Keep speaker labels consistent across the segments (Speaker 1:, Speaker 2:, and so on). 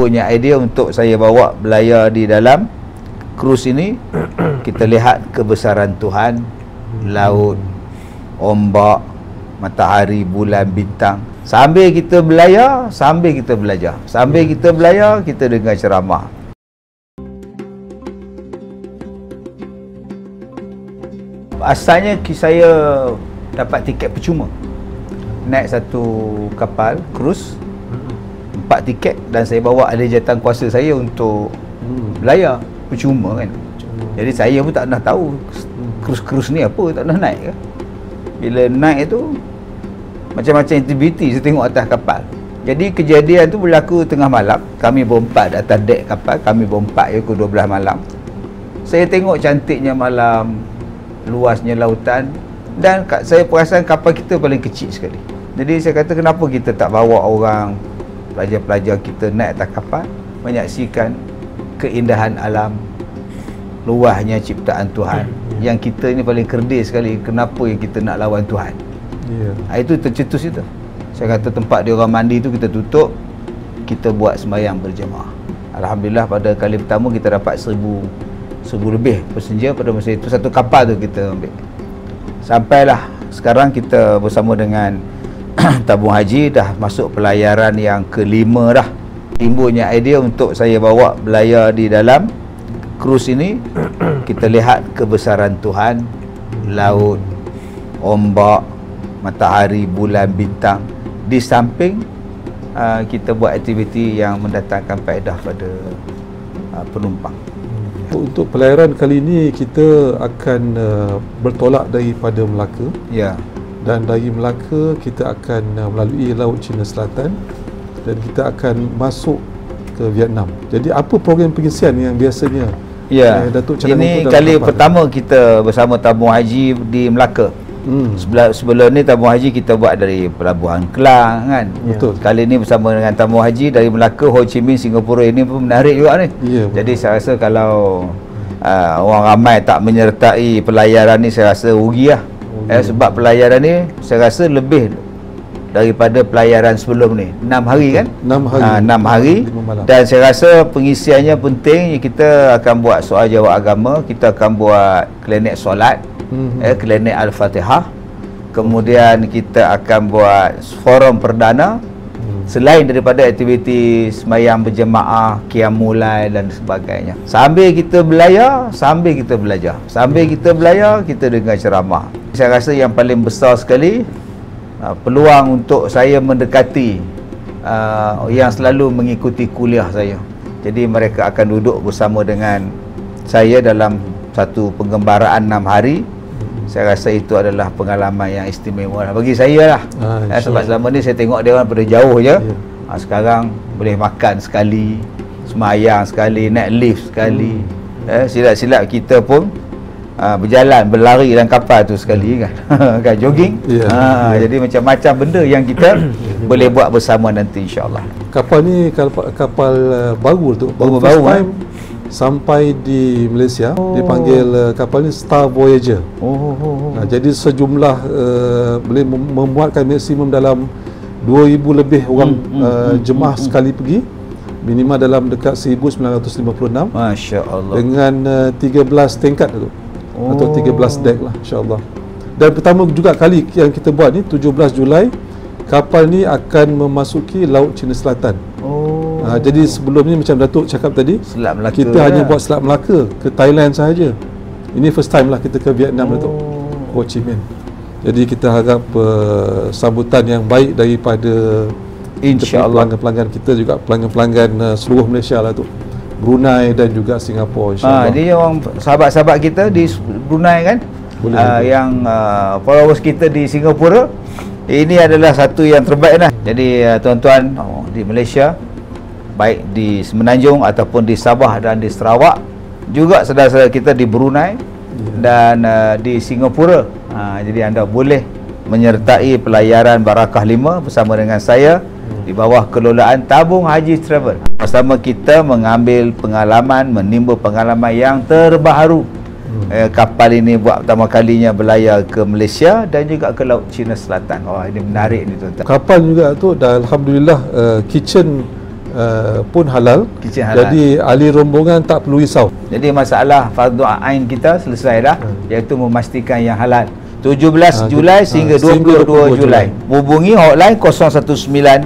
Speaker 1: timbulnya idea untuk saya bawa belayar di dalam krus ini. Kita lihat kebesaran Tuhan, laut, ombak, matahari, bulan, bintang. Sambil kita belayar, sambil kita belajar. Sambil kita belayar, kita dengar ceramah. Asalnya saya dapat tiket percuma. Naik satu kapal krus, 4 tiket, dan saya bawa ahli jawatan kuasa saya untuk belayar percuma kan. Jadi saya pun tak pernah tahu krus-krus ni apa, tak pernah naik kan. Bila naik tu macam-macam aktiviti saya tengok atas kapal. Jadi kejadian tu berlaku tengah malam. Kami berempat atas dek kapal, kami berempat pukul 12 malam. Saya tengok cantiknya malam, luasnya lautan, dan saya perasan kapal kita paling kecil sekali. Jadi saya kata, kenapa kita tak bawa orang, pelajar-pelajar kita naik atas kapal, menyaksikan keindahan alam, luasnya ciptaan Tuhan. Yang kita ni paling kerdil sekali, kenapa yang kita nak lawan Tuhan? Itu tercetus itu. Saya kata tempat dia orang mandi tu kita tutup, kita buat sembahyang berjemaah. Alhamdulillah pada kali pertama kita dapat 1000 lebih pesenja pada masa itu. Satu kapal tu kita ambil. Sampailah sekarang kita bersama dengan tabung haji dah masuk pelayaran yang ke-5 dah. Timbulnya idea untuk saya bawa belayar di dalam krus ini. Kita lihat kebesaran Tuhan, laut, ombak, matahari, bulan, bintang. Di samping kita buat aktiviti yang mendatangkan faedah pada penumpang.
Speaker 2: Untuk pelayaran kali ini kita akan bertolak daripada Melaka.
Speaker 1: Ya.
Speaker 2: Dan dari Melaka kita akan melalui Laut Cina Selatan dan kita akan masuk ke Vietnam. Jadi apa program pengisian yang biasanya Datuk
Speaker 1: ini kali pertama kita bersama tabung haji di Melaka. Sebelum ni tabung haji kita buat dari Pelabuhan Kelang kan.
Speaker 2: Betul.
Speaker 1: Kali ni bersama dengan tabung haji dari Melaka, Ho Chi Minh, Singapura. Ini pun menarik juga ni. Jadi saya rasa kalau orang ramai tak menyertai pelayaran ni, saya rasa rugi lah. Sebab pelayaran ni saya rasa lebih daripada pelayaran sebelum ni. 6 hari kan? 6 hari. Dan saya rasa pengisiannya penting. Kita akan buat soal jawab agama, kita akan buat klinik solat, klinik Al-Fatihah. Kemudian kita akan buat forum perdana. Selain daripada aktiviti sembahyang berjemaah, qiyamul lail dan sebagainya. Sambil kita belayar, sambil kita belajar. Sambil kita belayar, kita dengar ceramah. Saya rasa yang paling besar sekali peluang untuk saya mendekati yang selalu mengikuti kuliah saya. Jadi mereka akan duduk bersama dengan saya dalam satu penggembaraan 6 hari. Saya rasa itu adalah pengalaman yang istimewa bagi saya lah. Sebab selama ni saya tengok dia orang pada jauh je. Sekarang boleh makan sekali, semayang sekali, naik lift sekali. Silap-silap kita pun berjalan, berlari dalam kapal tu sekali kan. Kan jogging. Jadi macam-macam benda yang kita boleh buat bersama nanti insya-Allah.
Speaker 2: Kapal ni kapal baru tu.
Speaker 1: Baru
Speaker 2: sampai di Malaysia, dipanggil kapal ni Star Voyager. Jadi sejumlah boleh memuatkan maksimum dalam 2000 lebih orang jemaah sekali pergi. Minimal dalam dekat 1956.
Speaker 1: Masya-Allah.
Speaker 2: Dengan 13 tingkat tu. Atau 13 deck lah insya-Allah. Dan pertama juga kali yang kita buat ni 17 Julai kapal ni akan memasuki Laut Cina Selatan. Jadi sebelum ni macam Datuk cakap tadi,
Speaker 1: Selat Melaka
Speaker 2: kita hanya buat Selat Melaka ke Thailand sahaja. Ini first time lah kita ke Vietnam, Datuk, Ho Chi Minh. Jadi kita harap sambutan yang baik daripada insya-Allah pelanggan-pelanggan kita, juga pelanggan-pelanggan seluruh Malaysia lah tu, Brunei dan juga Singapura insya-Allah.
Speaker 1: Jadi orang sahabat-sahabat kita di Brunei kan, yang followers kita di Singapura, ini adalah satu yang terbaik lah. Jadi tuan-tuan di Malaysia, baik di Semenanjung ataupun di Sabah dan di Sarawak, juga saudara-saudara kita di Brunei dan di Singapura. Jadi anda boleh menyertai pelayaran Barakah 5 bersama dengan saya di bawah kelolaan Tabung Haji Travel. Bersama kita mengambil pengalaman, menimba pengalaman yang terbaru. Kapal ini buat pertama kalinya berlayar ke Malaysia dan juga ke Laut Cina Selatan. Wah, ini menarik ni tuan-tuan.
Speaker 2: Kapal juga tu, dan alhamdulillah kitchen pun halal.
Speaker 1: Kitchen halal.
Speaker 2: Jadi ahli rombongan tak perlu risau.
Speaker 1: Jadi masalah fardu ain kita selesai dah, iaitu memastikan yang halal. 17 Julai sehingga 22 Julai. Hubungi hotline 019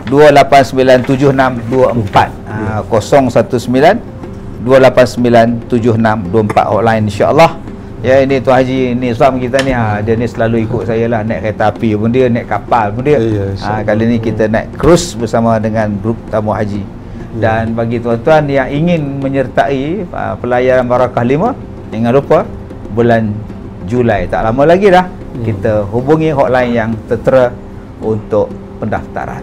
Speaker 1: 2897624. 019 2897624 hotline, insya-Allah. Ya, ini Tuan Haji ni Islam kita ni, dia ni selalu ikut saya lah, naik kereta api pun dia, naik kapal pun dia. Kali ni kita naik cruise bersama dengan grup tamu haji. Dan bagi tuan-tuan yang ingin menyertai pelayaran Barakah 5, jangan lupa bulan Julai, tak lama lagi dah, kita hubungi hotline yang tertera untuk pendaftaran.